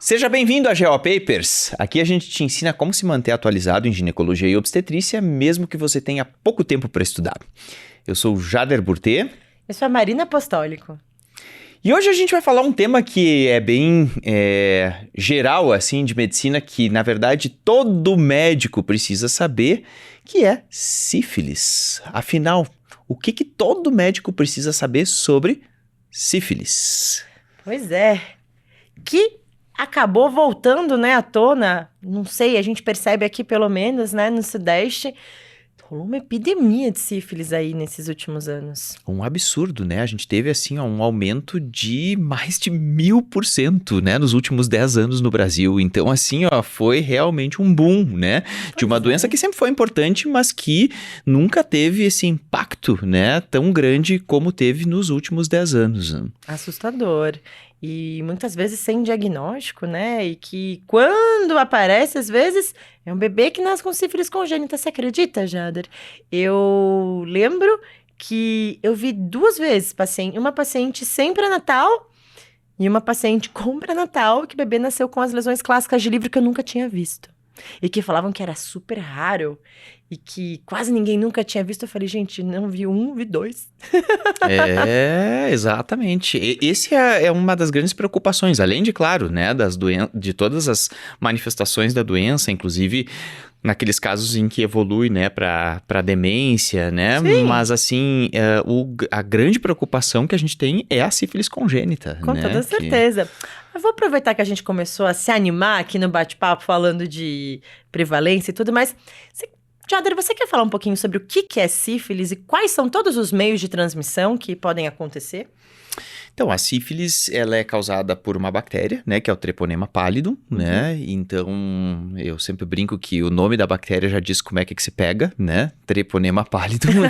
Seja bem-vindo a GO Papers. Aqui a gente te ensina como se manter atualizado em ginecologia e obstetrícia, mesmo que você tenha pouco tempo para estudar. Eu sou o Jader Burtê. Eu sou a Marina Apostólico. E hoje a gente vai falar um tema que é bem geral, assim, de medicina, que na verdade todo médico precisa saber, que é sífilis. Afinal, o que todo médico precisa saber sobre sífilis? Pois é, que acabou voltando, né, à tona, não sei, a gente percebe aqui pelo menos, né, no Sudeste, rolou uma epidemia de sífilis aí nesses últimos anos. Um absurdo, né? A gente teve, assim, um aumento de mais de 1000%, né? Nos últimos 10 anos no Brasil. Então, assim, foi realmente um boom, né? De uma doença que sempre foi importante, mas que nunca teve esse impacto, né? Tão grande como teve nos últimos 10 anos. Assustador. E muitas vezes sem diagnóstico, né? E que quando aparece, às vezes, é um bebê que nasce com sífilis congênita. Você acredita, Jader? Eu lembro que eu vi 2 vezes uma paciente sem pré-natal e uma paciente com pré-natal, que o bebê nasceu com as lesões clássicas de livro que eu nunca tinha visto. E que falavam que era super raro e que quase ninguém nunca tinha visto. Eu falei, gente, não vi um, vi 2. Exatamente. Esse é uma das grandes preocupações, além de, claro, né, de todas as manifestações da doença, inclusive naqueles casos em que evolui, né, para demência, né? Sim. Mas, assim, a grande preocupação que a gente tem é a sífilis congênita, Com né? toda certeza. Eu vou aproveitar que a gente começou a se animar aqui no bate-papo falando de prevalência e tudo mais. Jader, você quer falar um pouquinho sobre o que é sífilis e quais são todos os meios de transmissão que podem acontecer? Então, a sífilis, ela é causada por uma bactéria, né, que é o Treponema pallidum, né, então eu sempre brinco que o nome da bactéria já diz como é que se pega, né, Treponema pallidum,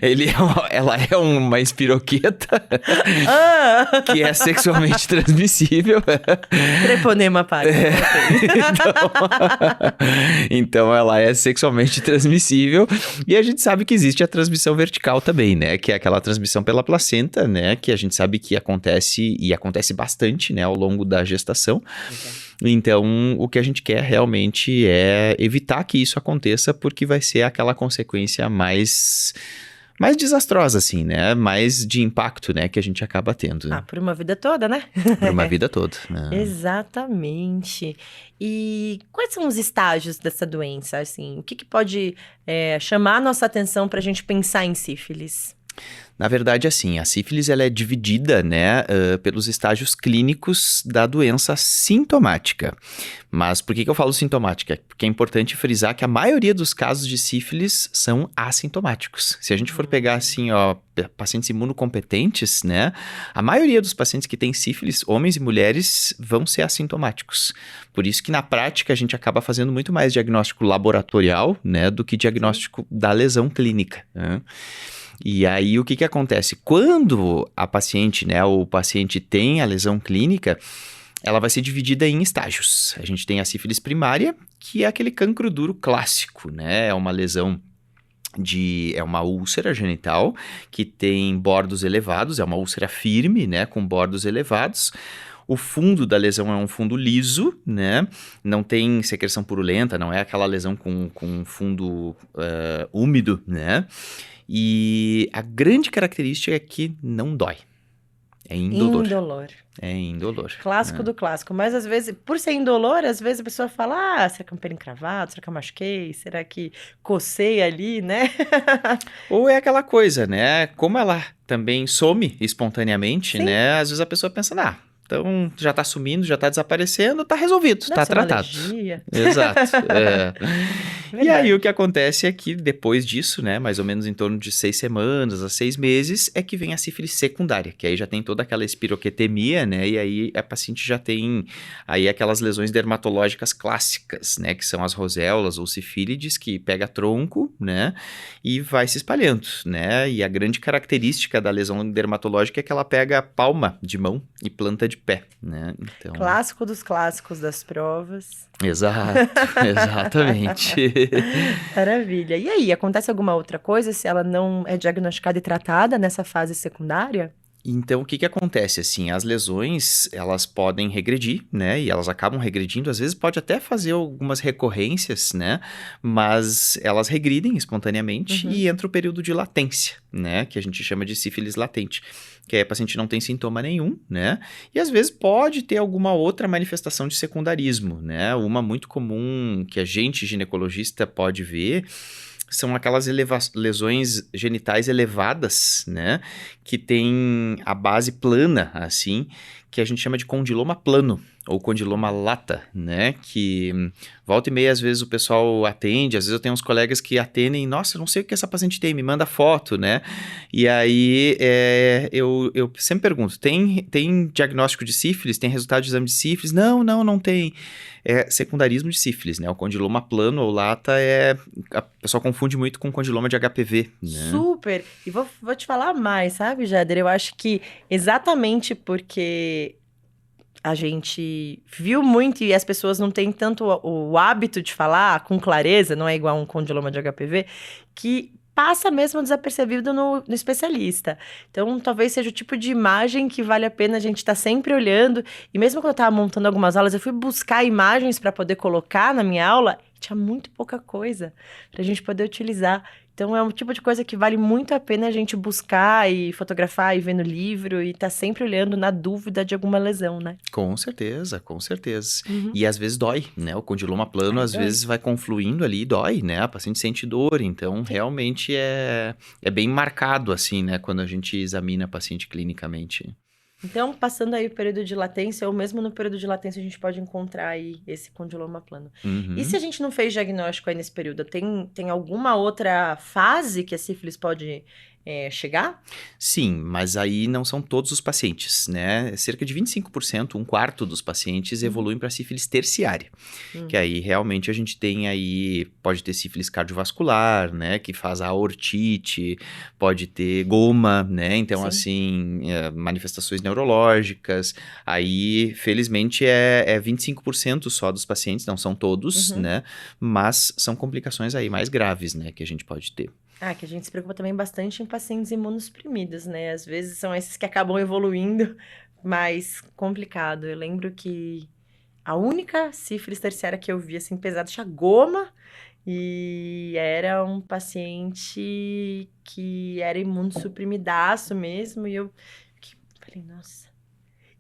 então ela é uma espiroqueta que é sexualmente transmissível. Treponema pallidum. Então, ela é sexualmente transmissível e a gente sabe que existe a transmissão vertical também, né, que é aquela transmissão pela placenta, né, que a gente sabe que acontece e acontece bastante, né, ao longo da gestação. Então, o que a gente quer realmente é evitar que isso aconteça, porque vai ser aquela consequência mais desastrosa, assim, né, mais de impacto, né, que a gente acaba tendo. Por uma vida toda, né? Por uma vida toda. Né? Exatamente. E quais são os estágios dessa doença, assim? O que pode chamar a nossa atenção para a gente pensar em sífilis? Na verdade, assim, a sífilis ela é dividida, né, pelos estágios clínicos da doença sintomática. Mas por que eu falo sintomática? Porque é importante frisar que a maioria dos casos de sífilis são assintomáticos. Se a gente for pegar, assim, pacientes imunocompetentes, né, a maioria dos pacientes que têm sífilis, homens e mulheres, vão ser assintomáticos. Por isso que na prática a gente acaba fazendo muito mais diagnóstico laboratorial, né, do que diagnóstico da lesão clínica, né? E aí, o que acontece? Quando a paciente, né, o paciente tem a lesão clínica, ela vai ser dividida em estágios. A gente tem a sífilis primária, que é aquele cancro duro clássico, né? É uma lesão é uma úlcera genital que tem bordos elevados, é uma úlcera firme, né, com bordos elevados. O fundo da lesão é um fundo liso, né? Não tem secreção purulenta, não é aquela lesão com fundo úmido, né? E a grande característica é que não dói. É indolor. É indolor. Clássico do clássico. Mas às vezes, por ser indolor, às vezes a pessoa fala, será que é um pelo encravado? Será que eu machuquei? Será que cocei ali, né? Ou é aquela coisa, né? Como ela também some espontaneamente, Sim. né? Às vezes a pessoa pensa, então já tá sumindo, já tá desaparecendo, tá resolvido, tá tratado. Uma alergia. Exato. E aí o que acontece é que depois disso, né, mais ou menos em torno de 6 semanas a 6 meses, é que vem a sífilis secundária, que aí já tem toda aquela espiroquetemia, né, e aí a paciente já tem aí aquelas lesões dermatológicas clássicas, né, que são as roséolas ou sífilides, que pega tronco, né, e vai se espalhando, né, e a grande característica da lesão dermatológica é que ela pega a palma de mão e planta de pé, né, então... Clássico dos clássicos das provas. Exato, exatamente. Maravilha. E aí, acontece alguma outra coisa se ela não é diagnosticada e tratada nessa fase secundária? Então, o que que acontece, assim, as lesões, elas podem regredir, né, e elas acabam regredindo, às vezes pode até fazer algumas recorrências, né, mas elas regridem espontaneamente Uhum. e entra o período de latência, né, que a gente chama de sífilis latente, que aí a paciente não tem sintoma nenhum, né, e às vezes pode ter alguma outra manifestação de secundarismo, né, uma muito comum que a gente, ginecologista, pode ver são aquelas lesões genitais elevadas, né? Que tem a base plana, assim, que a gente chama de condiloma plano, ou condiloma lata, né? Que volta e meia, às vezes, o pessoal atende, às vezes eu tenho uns colegas que atendem, nossa, eu não sei o que essa paciente tem, me manda foto, né? E aí, eu sempre pergunto, tem diagnóstico de sífilis? Tem resultado de exame de sífilis? Não tem. É secundarismo de sífilis, né? O condiloma plano ou lata a pessoa confunde muito com condiloma de HPV, né? Super! E vou te falar mais, sabe, Jader? Eu acho que exatamente porque a gente viu muito e as pessoas não têm tanto o hábito de falar com clareza, não é igual um condiloma de HPV, que passa mesmo desapercebido no especialista. Então, talvez seja o tipo de imagem que vale a pena a gente estar sempre olhando. E mesmo quando eu estava montando algumas aulas, eu fui buscar imagens para poder colocar na minha aula, e tinha muito pouca coisa para a gente poder utilizar. Então, é um tipo de coisa que vale muito a pena a gente buscar e fotografar e ver no livro e tá sempre olhando na dúvida de alguma lesão, né? Com certeza, com certeza. Uhum. E às vezes dói, né? O condiloma plano Ai, às dói. vezes vai confluindo ali e dói, né? A paciente sente dor, então realmente é bem marcado assim, né? Quando a gente examina a paciente clinicamente. Então, passando aí o período de latência, ou mesmo no período de latência, a gente pode encontrar aí esse condiloma plano. E se Uhum. a gente não fez diagnóstico aí nesse período, tem alguma outra fase que a sífilis pode chegar? Sim, mas aí não são todos os pacientes, né? Cerca de 25%, um quarto dos pacientes Uhum. evoluem para sífilis terciária. Que aí realmente a gente tem aí, pode ter sífilis cardiovascular, né, que faz a aortite, pode ter goma, né, então Sim. assim, manifestações neurológicas, aí felizmente é 25% só dos pacientes, não são todos, Uhum. né, mas são complicações aí mais graves, né, que a gente pode ter. Ah, que a gente se preocupa também bastante em pacientes imunossuprimidos, né? Às vezes são esses que acabam evoluindo mais complicado. Eu lembro que a única sífilis terciária que eu vi, assim, pesada, tinha goma. E era um paciente que era imunossuprimidaço mesmo. E eu falei, nossa,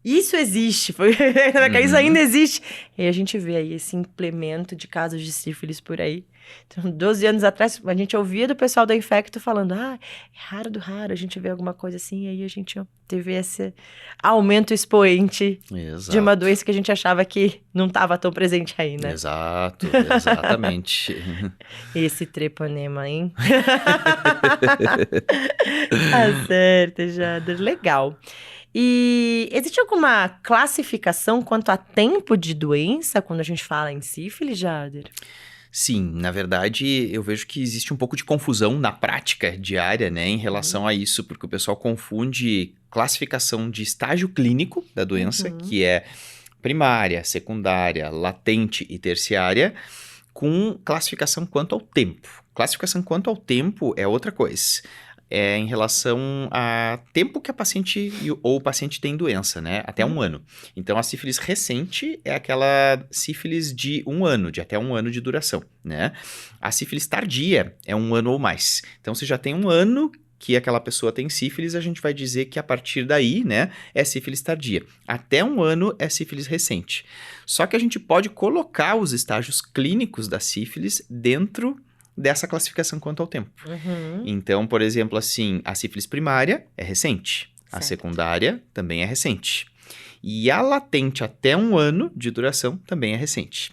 isso existe. Isso ainda Uhum. existe. E a gente vê aí esse implemento de casos de sífilis por aí. Então, 12 anos atrás, a gente ouvia do pessoal da Infecto falando, é raro do raro a gente vê alguma coisa assim. E aí a gente teve esse aumento expoente de uma Exato. doença que a gente achava que não estava tão presente aí, né? Exato, exatamente. Esse treponema, hein? Tá certo, Jader. Legal. E existe alguma classificação quanto a tempo de doença quando a gente fala em sífilis, Jader? Sim, na verdade, eu vejo que existe um pouco de confusão na prática diária, né, em relação a isso, porque o pessoal confunde classificação de estágio clínico da doença, Uhum. que é primária, secundária, latente e terciária, com classificação quanto ao tempo. Classificação quanto ao tempo é outra coisa. É em relação a tempo que a paciente ou o paciente tem doença, né? Até um ano. Então, a sífilis recente é aquela sífilis de um ano, de até um ano de duração, né? A sífilis tardia é um ano ou mais. Então, se já tem um ano que aquela pessoa tem sífilis, a gente vai dizer que a partir daí, né, é sífilis tardia. Até um ano é sífilis recente. Só que a gente pode colocar os estágios clínicos da sífilis dentro dessa classificação quanto ao tempo. Uhum. Então, por exemplo, assim, a sífilis primária é recente, a Certo. secundária também é recente. E a latente até um ano de duração também é recente.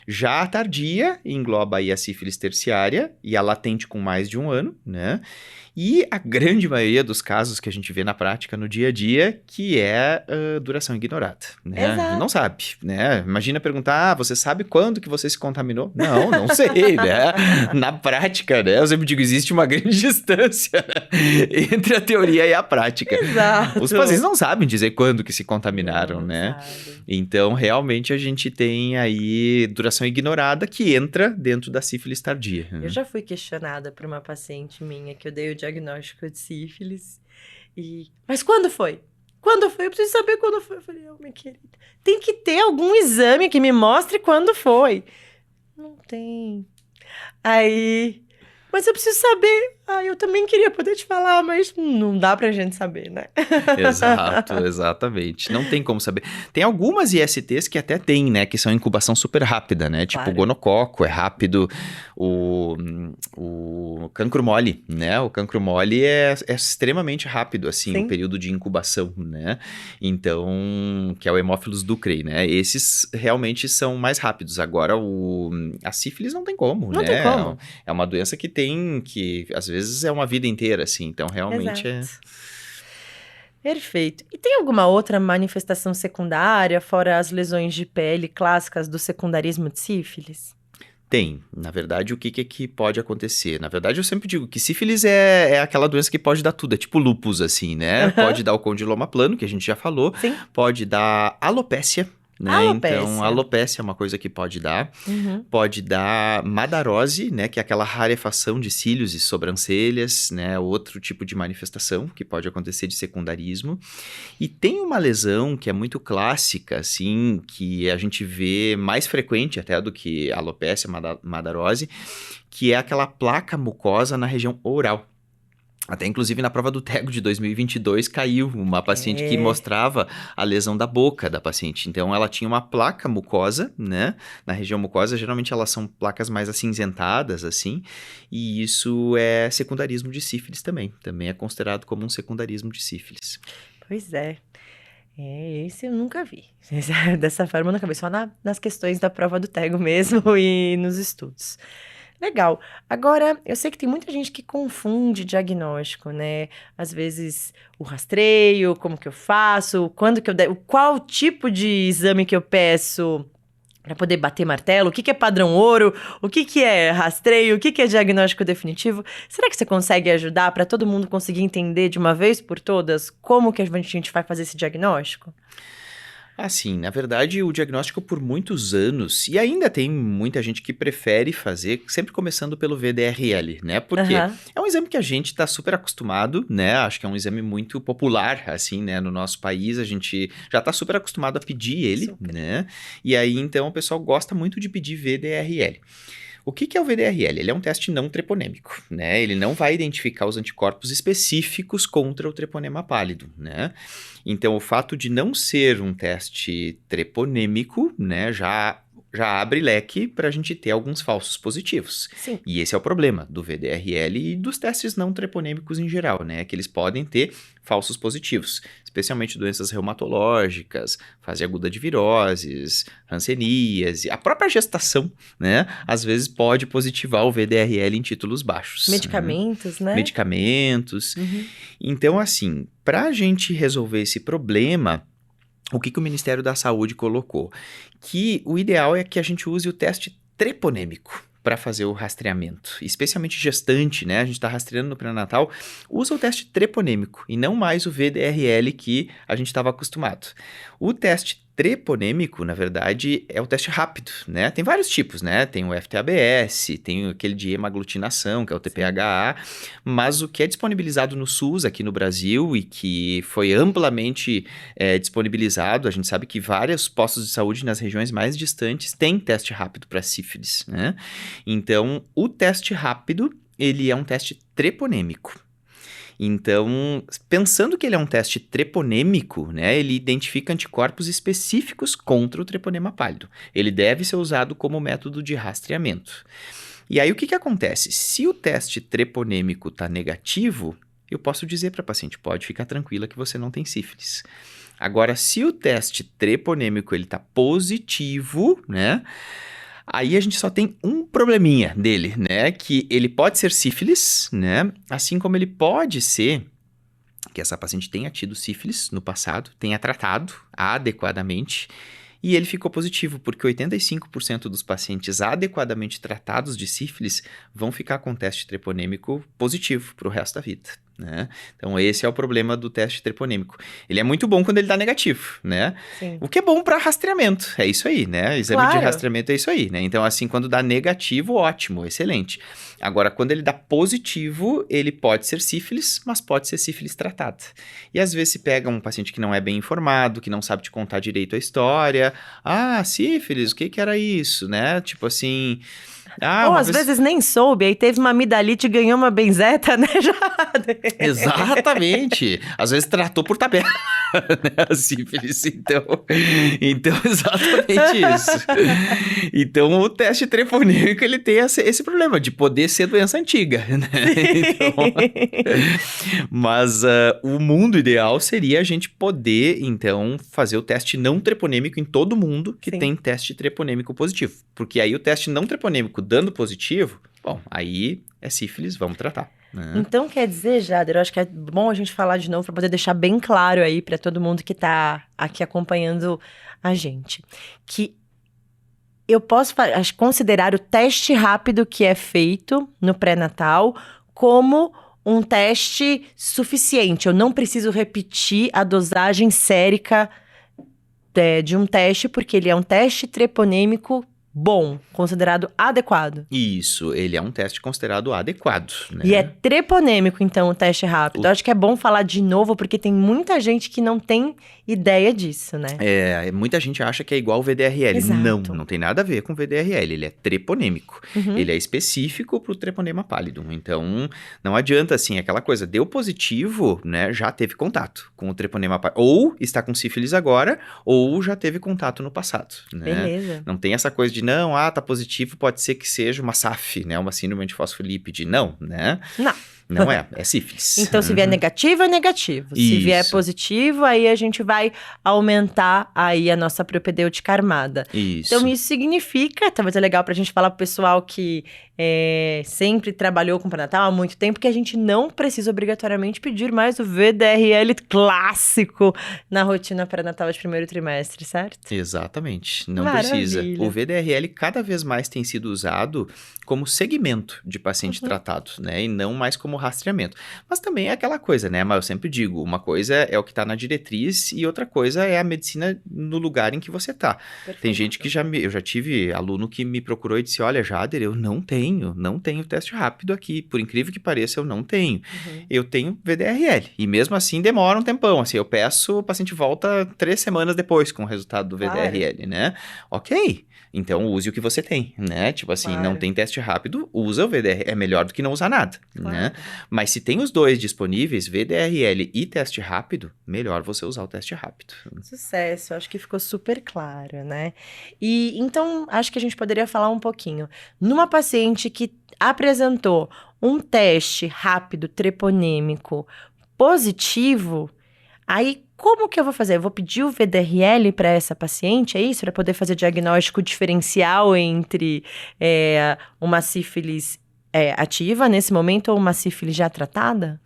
Já a tardia engloba aí a sífilis terciária e a latente com mais de um ano, né? E a grande maioria dos casos que a gente vê na prática no dia a dia, que é duração ignorada, né? Exato. Não sabe, né? Imagina perguntar, você sabe quando que você se contaminou? Não sei, né? Na prática, né? Eu sempre digo, existe uma grande distância entre a teoria e a prática. Exato. Os pacientes não sabem dizer quando que se contaminaram, Não né? sabe. Então, realmente, a gente tem aí duração ignorada que entra dentro da sífilis tardia. Eu já fui questionada por uma paciente minha que eu dei o diagnóstico de sífilis. Mas quando foi? Quando foi? Eu preciso saber quando foi. Eu falei, minha querida, tem que ter algum exame que me mostre quando foi. Não tem. Aí, mas eu preciso saber. Eu também queria poder te falar, mas não dá pra gente saber, né? Exato, exatamente. Não tem como saber. Tem algumas ISTs que até tem, né? Que são incubação super rápida, né? Tipo, Claro. o gonococo é rápido, o cancro mole, né? O cancro mole é extremamente rápido, assim, Sim. o período de incubação, né? Então, que é o Haemophilus ducreyi, né? Esses realmente são mais rápidos. Agora, a sífilis não tem como, Não né? tem como. É uma doença que às vezes é uma vida inteira, assim. Então, realmente é... Exato. Perfeito. E tem alguma outra manifestação secundária, fora as lesões de pele clássicas do secundarismo de sífilis? Tem. Na verdade, o que pode acontecer? Na verdade, eu sempre digo que sífilis é aquela doença que pode dar tudo. É tipo lúpus, assim, né? Pode dar o condiloma plano, que a gente já falou. Sim. Pode dar alopécia, né? Alopécia. Então, alopécia é uma coisa que pode dar. Uhum. Pode dar madarose, né? Que é aquela rarefação de cílios e sobrancelhas, né? Outro tipo de manifestação que pode acontecer de secundarismo. E tem uma lesão que é muito clássica, assim, que a gente vê mais frequente até do que alopécia, madarose, que é aquela placa mucosa na região oral. Até, inclusive, na prova do TEGO de 2022, caiu uma paciente que mostrava a lesão da boca da paciente. Então, ela tinha uma placa mucosa, né? Na região mucosa, geralmente elas são placas mais acinzentadas, assim. E isso é secundarismo de sífilis também. Também é considerado como um secundarismo de sífilis. Pois é. Esse eu nunca vi. Dessa forma eu nunca vi. Só nas questões da prova do TEGO mesmo e nos estudos. Legal. Agora, eu sei que tem muita gente que confunde diagnóstico, né? Às vezes o rastreio, como que eu faço, quando que eu devo, qual tipo de exame que eu peço para poder bater martelo, o que é padrão ouro, o que é rastreio, o que é diagnóstico definitivo. Será que você consegue ajudar para todo mundo conseguir entender de uma vez por todas como que a gente vai fazer esse diagnóstico? Assim, na verdade, o diagnóstico por muitos anos, e ainda tem muita gente que prefere fazer, sempre começando pelo VDRL, né? Porque é um exame que a gente está super acostumado, né? Acho que é um exame muito popular, assim, né? No nosso país, a gente já está super acostumado a pedir ele, né? E aí, então, o pessoal gosta muito de pedir VDRL. O que é o VDRL? Ele é um teste não treponêmico, né? Ele não vai identificar os anticorpos específicos contra o treponema pálido, né? Então, o fato de não ser um teste treponêmico, né, já abre leque para a gente ter alguns falsos positivos. Sim. E esse é o problema do VDRL e dos testes não treponêmicos em geral, né? Que eles podem ter falsos positivos, especialmente doenças reumatológicas, fase aguda de viroses, hanseníase, a própria gestação, né? Às vezes pode positivar o VDRL em títulos baixos. Medicamentos, né? Medicamentos. Então, assim, para a gente resolver esse problema, o que o Ministério da Saúde colocou? Que o ideal é que a gente use o teste treponêmico para fazer o rastreamento, especialmente gestante, né? A gente está rastreando no pré-natal, usa o teste treponêmico e não mais o VDRL que a gente estava acostumado. O teste treponêmico, na verdade, é o teste rápido, né? Tem vários tipos, né? Tem o FTABS, tem aquele de hemaglutinação, que é o TPHA, mas o que é disponibilizado no SUS aqui no Brasil e que foi amplamente disponibilizado, a gente sabe que vários postos de saúde nas regiões mais distantes têm teste rápido para sífilis, né? Então, o teste rápido, ele é um teste treponêmico. Então, pensando que ele é um teste treponêmico, né, ele identifica anticorpos específicos contra o treponema pálido. Ele deve ser usado como método de rastreamento. E aí, o que acontece? Se o teste treponêmico está negativo, eu posso dizer para a paciente, pode ficar tranquila que você não tem sífilis. Agora, se o teste treponêmico está positivo, né, aí a gente só tem um probleminha dele, né? Que ele pode ser sífilis, né? Assim como ele pode ser que essa paciente tenha tido sífilis no passado, tenha tratado adequadamente e ele ficou positivo, porque 85% dos pacientes adequadamente tratados de sífilis vão ficar com teste treponêmico positivo para o resto da vida. né? Então, esse é o problema do teste treponêmico. Ele é muito bom quando ele dá negativo, né? Sim. O que é bom para rastreamento, é isso aí, né? Exame de Claro. rastreamento é isso aí, né? Então, assim, quando dá negativo, ótimo, excelente. Agora, quando ele dá positivo, ele pode ser sífilis, mas pode ser sífilis tratada. E às vezes se pega um paciente que não é bem informado, que não sabe te contar direito a história. Ah, sífilis, o que que era isso, né? Tipo assim... Ah, Ou uma às vez... vezes nem soube, aí teve uma amidalite e ganhou uma benzeta, né, Jader? Exatamente. Às vezes tratou por tabela, né? A sífilis. Então exatamente isso. Então, o teste treponêmico, ele tem esse problema de poder ser doença antiga, né? Mas o mundo ideal seria a gente poder, então, fazer o teste não treponêmico em todo mundo que Sim. tem teste treponêmico positivo. Porque aí o teste não treponêmico dando positivo, bom, aí é sífilis, vamos tratar. Né? Então, quer dizer, Jader, eu acho que é bom a gente falar de novo para poder deixar bem claro aí para todo mundo que tá aqui acompanhando a gente, que eu posso considerar o teste rápido que é feito no pré-natal como um teste suficiente. Eu não preciso repetir a dosagem sérica de um teste, porque ele é um teste treponêmico bom, considerado adequado. Isso, ele é um teste considerado adequado, né? E é treponêmico, então, o teste rápido. Eu acho que é bom falar de novo, porque tem muita gente que não tem ideia disso, né? Muita gente acha que é igual o VDRL. Exato. Não tem nada a ver com o VDRL, ele é treponêmico. Uhum. Ele é específico para o treponema pálido. Então, não adianta, assim, aquela coisa, deu positivo, né, já teve contato com o treponema pálido. Ou está com sífilis agora, ou já teve contato no passado, né? Beleza. Não tem essa coisa de, não, tá positivo, pode ser que seja uma SAF, né, uma síndrome de fosfolípide. Não, né? Não. Não é sífilis. Então, se vier negativo, é negativo. Se vier Isso. positivo, aí a gente vai aumentar aí a nossa propedêutica armada. Isso. Então, isso significa, talvez é legal pra gente falar pro pessoal que sempre trabalhou com pré-natal há muito tempo, que a gente não precisa obrigatoriamente pedir mais o VDRL clássico na rotina pré-natal de primeiro trimestre, certo? Exatamente, não Maravilha. precisa. O VDRL cada vez mais tem sido usado como segmento de paciente tratado, né? E não mais como rastreamento. Mas também é aquela coisa, né? Mas eu sempre digo, uma coisa é o que está na diretriz e outra coisa é a medicina no lugar em que você está. Tem gente que eu já tive aluno que me procurou e disse, olha, Jader, eu não tenho teste rápido aqui. Por incrível que pareça, eu não tenho. Eu tenho VDRL. E mesmo assim demora um tempão. Assim, eu peço, o paciente volta 3 semanas depois com o resultado do VDRL, né? Ok. Então, use o que você tem, né? Tipo assim, não tem teste rápido, usa o VDRL. É melhor do que não usar nada, né? Mas se tem os dois disponíveis, VDRL e teste rápido, melhor você usar o teste rápido. Sucesso, acho que ficou super claro, né? E então, acho que a gente poderia falar um pouquinho. Numa paciente que apresentou um teste rápido treponêmico positivo, aí como que eu vou fazer? Eu vou pedir o VDRL para essa paciente, é isso? Para poder fazer diagnóstico diferencial entre uma sífilis ativa nesse momento ou uma sífilis já tratada?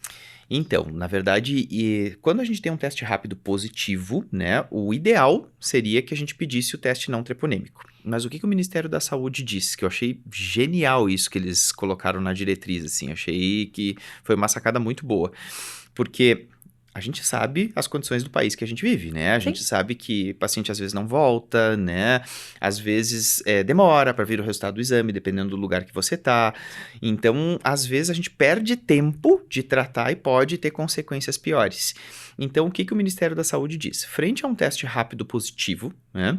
Então, na verdade, quando a gente tem um teste rápido positivo, né, o ideal seria que a gente pedisse o teste não treponêmico. Mas o que o Ministério da Saúde disse? Que eu achei genial isso que eles colocaram na diretriz, assim, achei que foi uma sacada muito boa. Porque a gente sabe as condições do país que a gente vive, né? A gente sabe que o paciente às vezes não volta, né? Às vezes demora para vir o resultado do exame, dependendo do lugar que você tá. Então, às vezes a gente perde tempo de tratar e pode ter consequências piores. Então, o que o Ministério da Saúde diz? Frente a um teste rápido positivo, né?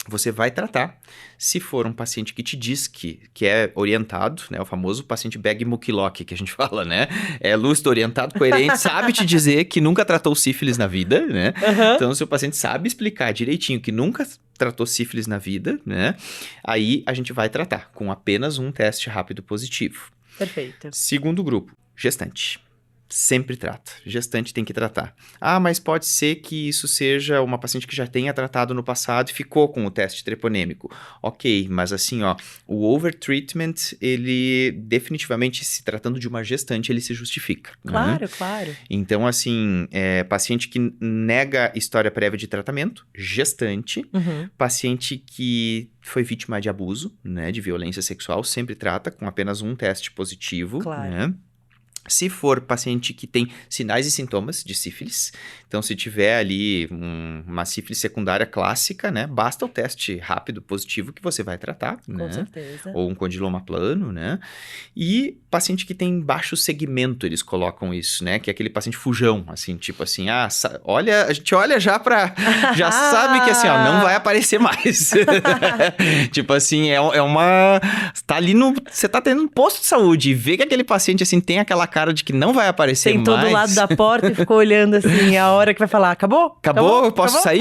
Você vai tratar se for um paciente que te diz que é orientado, né? O famoso paciente Beg-Mucklock que a gente fala, né? É lúcido, orientado, coerente, sabe te dizer que nunca tratou sífilis na vida, né? Então, se o paciente sabe explicar direitinho que nunca tratou sífilis na vida, né? Aí a gente vai tratar com apenas um teste rápido positivo. Perfeito. Segundo grupo, gestante. Sempre trata. Gestante tem que tratar. Ah, mas pode ser que isso seja uma paciente que já tenha tratado no passado e ficou com o teste treponêmico. Ok, mas assim, ó, o overtreatment, ele definitivamente, se tratando de uma gestante, ele se justifica. Claro, né? claro. Então, assim, paciente que nega história prévia de tratamento, gestante. Paciente que foi vítima de abuso, né, de violência sexual, sempre trata com apenas um teste positivo, Claro. né? Se for paciente que tem sinais e sintomas de sífilis, então se tiver ali uma sífilis secundária clássica, né, basta o teste rápido positivo que você vai tratar, Com né, certeza. ou um condiloma plano, né, e paciente que tem baixo segmento, eles colocam isso, né, que é aquele paciente fujão, assim, tipo assim, olha, a gente olha já já sabe que assim, ó, não vai aparecer mais. Tipo assim, tá ali você tá tendo um posto de saúde e vê que aquele paciente, assim, tem aquela cara de que não vai aparecer mais. Sentou do lado da porta e ficou olhando assim, a hora que vai falar, acabou? Acabou? Eu posso sair?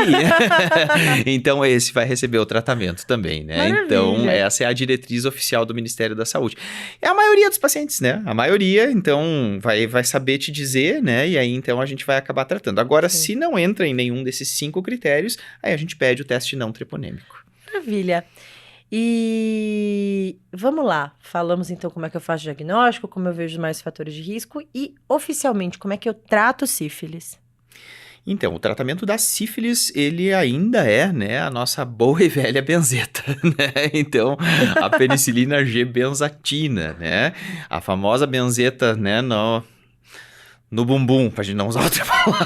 Então, esse vai receber o tratamento também, né? Maravilha. Então, essa é a diretriz oficial do Ministério da Saúde. É a maioria dos pacientes, né? A maioria, então, vai saber te dizer, né? E aí, então, a gente vai acabar tratando. Agora, se não entra em nenhum desses 5 critérios, aí a gente pede o teste não treponêmico. Maravilha. E vamos lá, falamos então como é que eu faço o diagnóstico, como eu vejo mais fatores de risco e oficialmente como é que eu trato sífilis. Então, o tratamento da sífilis, ele ainda é, né, a nossa boa e velha benzeta, né? Então, a penicilina G-benzatina, né? A famosa benzeta, né, no bumbum, pra gente não usar outra palavra.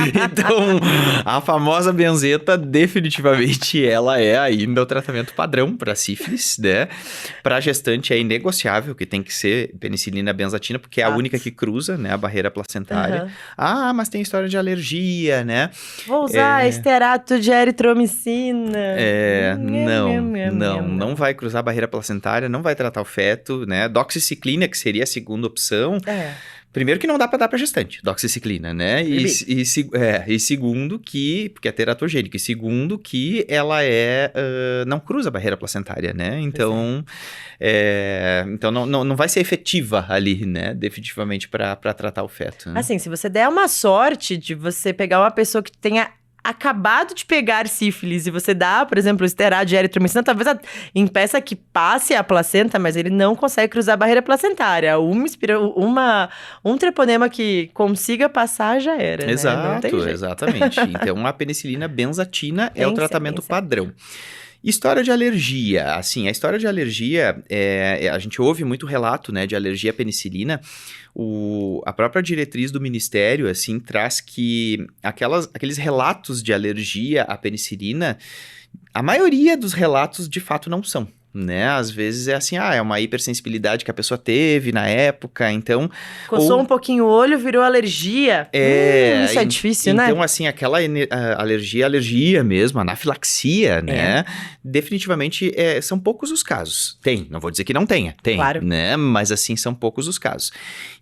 Então, a famosa benzeta, definitivamente, ela é ainda o tratamento padrão para sífilis, né? Para gestante é inegociável, que tem que ser penicilina benzatina, porque é a única que cruza, né, a barreira placentária. Mas tem história de alergia, né? Vou usar esterato de eritromicina. Não vai cruzar a barreira placentária, não vai tratar o feto, né? Doxiciclina, que seria a segunda opção. Primeiro que não dá para dar para gestante, doxiciclina, né? E segundo porque é teratogênico. E segundo que ela não cruza a barreira placentária, né? Então, então não vai ser efetiva ali, né? Definitivamente para tratar o feto. Né? Assim, se você der uma sorte de você pegar uma pessoa que tenha acabado de pegar sífilis e você dá, por exemplo, o esterato de eritromicina, talvez impeça que passe a placenta, mas ele não consegue cruzar a barreira placentária. Um treponema que consiga passar já era, Exato, né? exatamente. Então, a penicilina benzatina é o tratamento padrão. História de alergia. Assim, a história de alergia, a gente ouve muito relato, né, de alergia à penicilina. A própria diretriz do Ministério, assim, traz que aqueles relatos de alergia à penicilina, a maioria dos relatos, de fato, não são. Né? Às vezes é assim, é uma hipersensibilidade que a pessoa teve na época, então... Coçou um pouquinho o olho, virou alergia. Isso é difícil, né? Então, assim, aquela alergia mesmo, anafilaxia, né? Definitivamente, são poucos os casos. Tem, não vou dizer que não tenha, tem, claro, né? Mas, assim, são poucos os casos.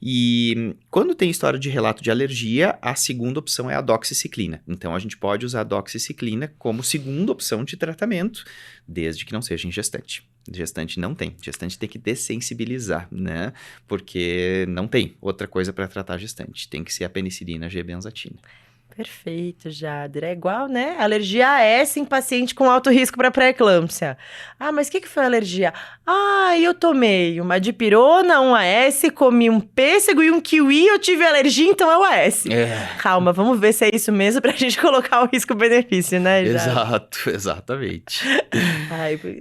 E quando tem história de relato de alergia, a segunda opção é a doxiciclina. Então, a gente pode usar a doxiciclina como segunda opção de tratamento, desde que não seja em gestante. Gestante não tem. Gestante tem que dessensibilizar, né? Porque não tem outra coisa para tratar gestante. Tem que ser a penicilina G-benzatina. Perfeito, Jader. É igual, né? Alergia a S em paciente com alto risco para pré-eclâmpsia. Mas o que foi a alergia? Eu tomei uma dipirona, um AS, comi um pêssego e um kiwi, eu tive alergia, então é o AS. Calma, vamos ver se é isso mesmo pra gente colocar o risco-benefício, né, Jader? Exato, exatamente.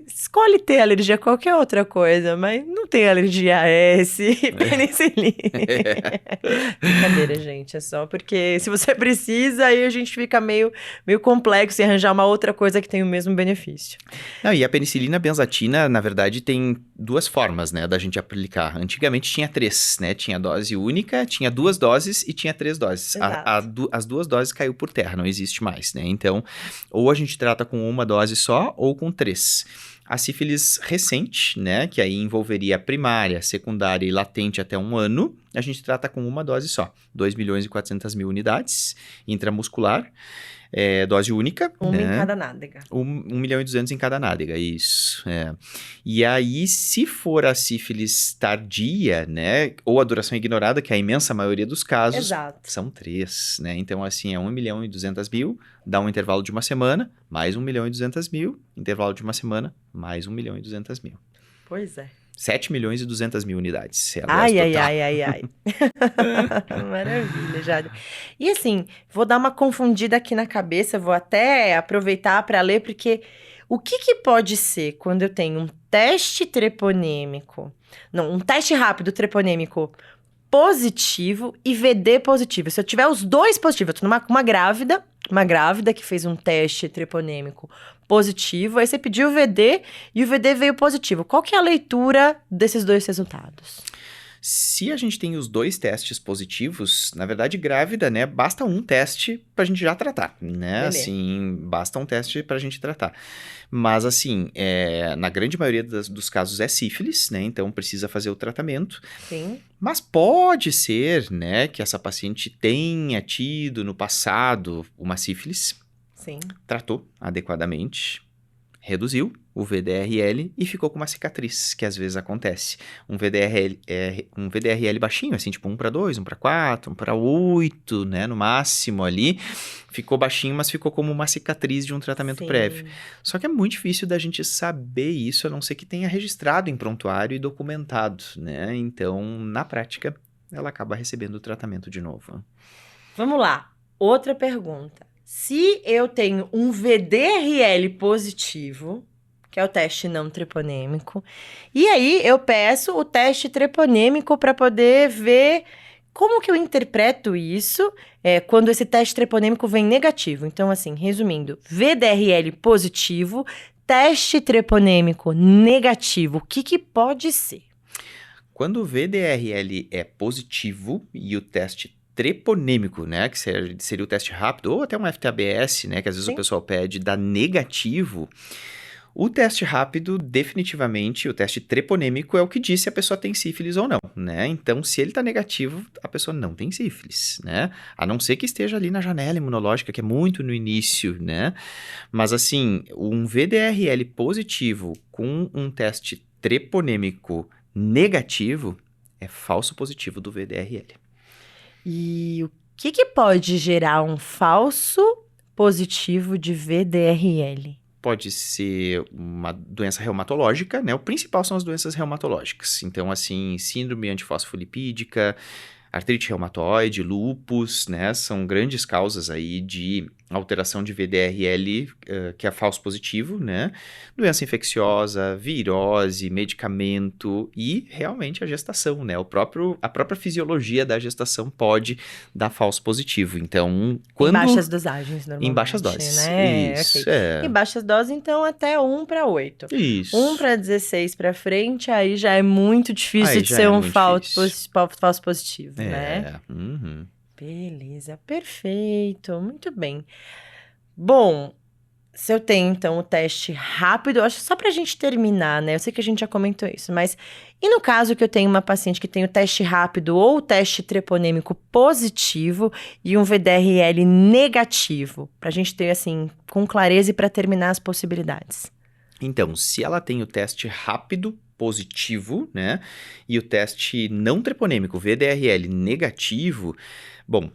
Escolhe ter alergia a qualquer outra coisa, mas não tem alergia a S e penicilina. Brincadeira, gente. É só porque se você precisa, aí a gente fica meio complexo em arranjar uma outra coisa que tem o mesmo benefício. E a penicilina benzatina, na verdade, tem duas formas, né, da gente aplicar. Antigamente tinha 3, né? Tinha dose única, tinha 2 doses e tinha 3 doses. As 2 doses caiu por terra, não existe mais, né? Então, ou a gente trata com uma dose só ou com 3. A sífilis recente, né, que aí envolveria primária, secundária e latente até 1 ano, a gente trata com uma dose só, 2.400.000 unidades, intramuscular, dose única. Uma em cada nádega. 1.200.000 em cada nádega, isso. E aí, se for a sífilis tardia, né, ou a duração ignorada, que é a imensa maioria dos casos, são 3, né? Então, assim, é 1.200.000, dá um intervalo de uma semana, mais 1.200.000, intervalo de uma semana, mais 1.200.000. Pois é. 7.200.000 unidades. Ai. Maravilha, Jade. E assim, vou dar uma confundida aqui na cabeça, vou até aproveitar para ler, porque O que pode ser quando eu tenho um teste treponêmico, não, um teste rápido treponêmico positivo e VD positivo? Se eu tiver os dois positivos, eu tô uma grávida que fez um teste treponêmico positivo, aí você pediu o VD e o VD veio positivo. Qual que é a leitura desses dois resultados? Se a gente tem os dois testes positivos, na verdade, grávida, né? Basta um teste pra gente já tratar, né? Beleza. Assim, basta um teste pra gente tratar. Mas, assim, na grande maioria dos casos é sífilis, né? Então, precisa fazer o tratamento. Sim. Mas pode ser, né, que essa paciente tenha tido no passado uma sífilis, Sim. tratou adequadamente, reduziu o VDRL e ficou com uma cicatriz, que às vezes acontece. Um VDRL baixinho, assim, tipo 1 para 2, 1 para 4, 1 para 8, né, no máximo ali. Ficou baixinho, mas ficou como uma cicatriz de um tratamento Sim. prévio. Só que é muito difícil da gente saber isso, a não ser que tenha registrado em prontuário e documentado, né? Então, na prática, ela acaba recebendo o tratamento de novo. Vamos lá. Outra pergunta. Se eu tenho um VDRL positivo, que é o teste não treponêmico, e aí eu peço o teste treponêmico para poder ver como que eu interpreto isso quando esse teste treponêmico vem negativo. Então, assim, resumindo, VDRL positivo, teste treponêmico negativo, o que pode ser? Quando o VDRL é positivo e o teste treponêmico, né, que seria o teste rápido, ou até um FTABS, né, que às vezes Sim. o pessoal pede, dá negativo, o teste rápido, definitivamente, o teste treponêmico é o que diz se a pessoa tem sífilis ou não, né? Então, se ele tá negativo, a pessoa não tem sífilis, né? A não ser que esteja ali na janela imunológica, que é muito no início, né? Mas, assim, um VDRL positivo com um teste treponêmico negativo é falso positivo do VDRL. E o que pode gerar um falso positivo de VDRL? Pode ser uma doença reumatológica, né? O principal são as doenças reumatológicas. Então, assim, síndrome antifosfolipídica, artrite reumatoide, lúpus, né? São grandes causas aí de alteração de VDRL, que é falso positivo, né? Doença infecciosa, virose, medicamento e realmente a gestação, né? A própria fisiologia da gestação pode dar falso positivo. Então, quando... Em baixas dosagens, normalmente. Em baixas doses. Né? Isso, Okay. Em baixas doses, então, até 1 para 8. Isso. 1 para 16 para frente, aí já é muito difícil de ser um falso positivo, né? Uhum. Beleza, perfeito, muito bem. Bom, se eu tenho, então, o teste rápido, eu acho só pra gente terminar, né? Eu sei que a gente já comentou isso, mas e no caso que eu tenho uma paciente que tem o teste rápido ou o teste treponêmico positivo e um VDRL negativo? Pra gente ter, assim, com clareza e pra terminar as possibilidades. Então, se ela tem o teste rápido positivo, né, e o teste não treponêmico, VDRL negativo, bom,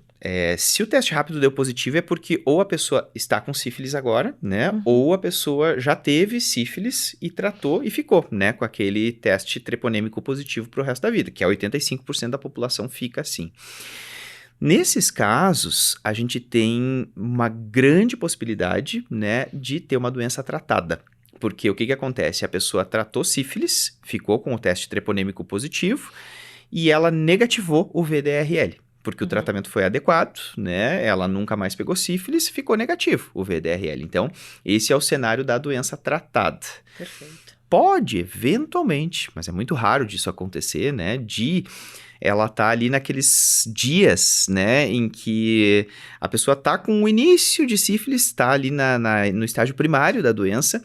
se o teste rápido deu positivo é porque ou a pessoa está com sífilis agora, né, ou a pessoa já teve sífilis e tratou e ficou, né, com aquele teste treponêmico positivo pro resto da vida, que é 85% da população fica assim. Nesses casos, a gente tem uma grande possibilidade, né, de ter uma doença tratada. Porque o que acontece? A pessoa tratou sífilis, ficou com o teste treponêmico positivo e ela negativou o VDRL, porque o tratamento foi adequado, né? Ela nunca mais pegou sífilis, ficou negativo o VDRL. Então, esse é o cenário da doença tratada. Perfeito. Pode, eventualmente, mas é muito raro disso acontecer, né? Ela tá ali naqueles dias, né, em que a pessoa tá com o início de sífilis, tá ali no estágio primário da doença,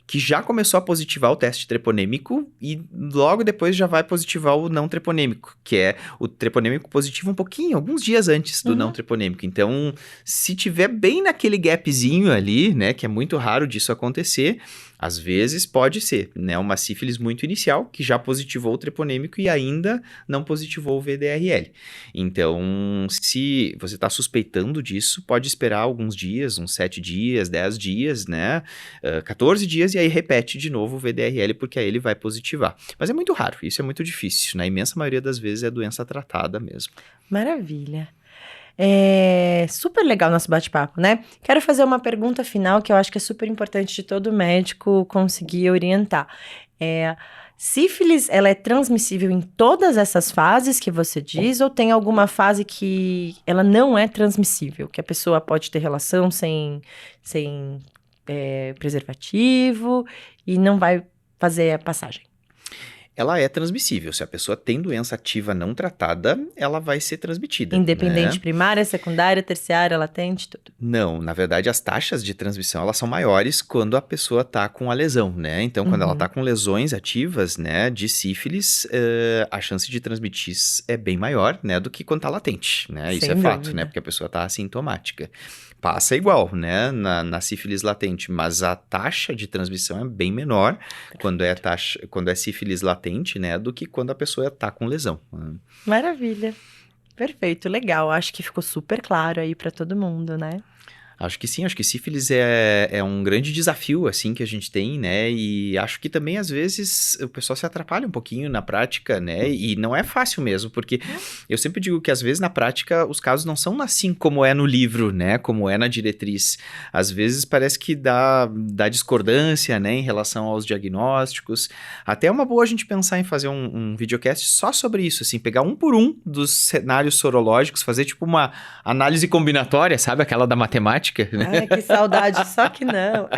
que já começou a positivar o teste treponêmico e logo depois já vai positivar o não treponêmico, que é o treponêmico positivo um pouquinho, alguns dias antes do não treponêmico. Então, se tiver bem naquele gapzinho ali, né, que é muito raro disso acontecer, às vezes pode ser, né, uma sífilis muito inicial, que já positivou o treponêmico e ainda não positivou o VDRL. Então, se você está suspeitando disso, pode esperar alguns dias, uns 7 dias, 10 dias, né, 14 dias, e aí repete de novo o VDRL, porque aí ele vai positivar. Mas é muito raro, isso é muito difícil. Na imensa maioria das vezes é doença tratada mesmo. Maravilha. Super legal nosso bate-papo, né? Quero fazer uma pergunta final que eu acho que é super importante de todo médico conseguir orientar. Sífilis, ela é transmissível em todas essas fases que você diz, ou tem alguma fase que ela não é transmissível? Que a pessoa pode ter relação sem preservativo e não vai fazer a passagem? Ela é transmissível. Se a pessoa tem doença ativa não tratada, ela vai ser transmitida. Independente, né? primária, secundária, terciária, latente, tudo. Não, na verdade, as taxas de transmissão elas são maiores quando a pessoa tá com a lesão, né? Então, quando ela tá com lesões ativas, né, de sífilis, a chance de transmitir é bem maior, né, do que quando tá latente, né? Isso Sem é fato, dúvida. né? Porque a pessoa tá assintomática. Passa igual, né, na sífilis latente, mas a taxa de transmissão é bem menor quando é sífilis latente, né, do que quando a pessoa tá com lesão. Maravilha. Perfeito, legal. Acho que ficou super claro aí pra todo mundo, né? Acho que sim, acho que sífilis é um grande desafio, assim, que a gente tem, né, e acho que também, às vezes, o pessoal se atrapalha um pouquinho na prática, né, e não é fácil mesmo, porque eu sempre digo que, às vezes, na prática, os casos não são assim como é no livro, né, como é na diretriz. Às vezes, parece que dá discordância, né, em relação aos diagnósticos. Até é uma boa a gente pensar em fazer um videocast só sobre isso, assim, pegar um por um dos cenários sorológicos, fazer, tipo, uma análise combinatória, sabe, aquela da matemática, né? Ai, que saudade, só que não.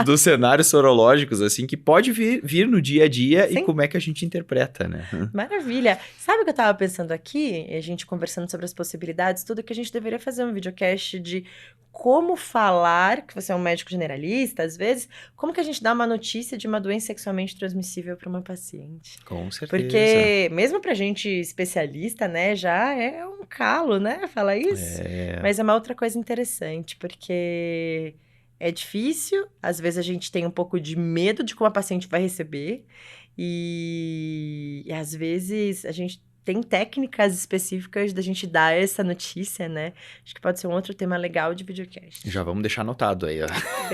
Dos cenários sorológicos, assim, que pode vir no dia a dia. Sim. E como é que a gente interpreta, né? Maravilha. Sabe o que eu tava pensando aqui? A gente conversando sobre as possibilidades, tudo que a gente deveria fazer um videocast de como falar, que você é um médico generalista, às vezes, como que a gente dá uma notícia de uma doença sexualmente transmissível para uma paciente? Com certeza. Porque mesmo pra gente especialista, né, já é um calo, né, falar isso. Mas é uma outra coisa interessante, porque é difícil, às vezes a gente tem um pouco de medo de como a paciente vai receber, e às vezes a gente tem técnicas específicas da gente dar essa notícia, né? Acho que pode ser um outro tema legal de videocast. Já vamos deixar anotado aí, ó.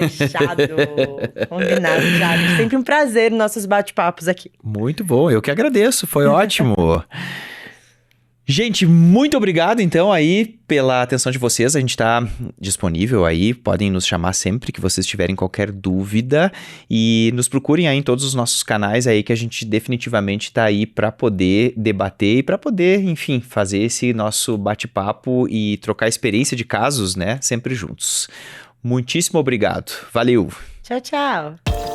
Fechado. Combinado, já. Sempre um prazer nossos bate-papos aqui. Muito bom, eu que agradeço, foi ótimo. Gente, muito obrigado, então, aí, pela atenção de vocês. A gente tá disponível aí, podem nos chamar sempre que vocês tiverem qualquer dúvida e nos procurem aí em todos os nossos canais aí, que a gente definitivamente tá aí para poder debater e para poder, enfim, fazer esse nosso bate-papo e trocar experiência de casos, né, sempre juntos. Muitíssimo obrigado. Valeu! Tchau, tchau!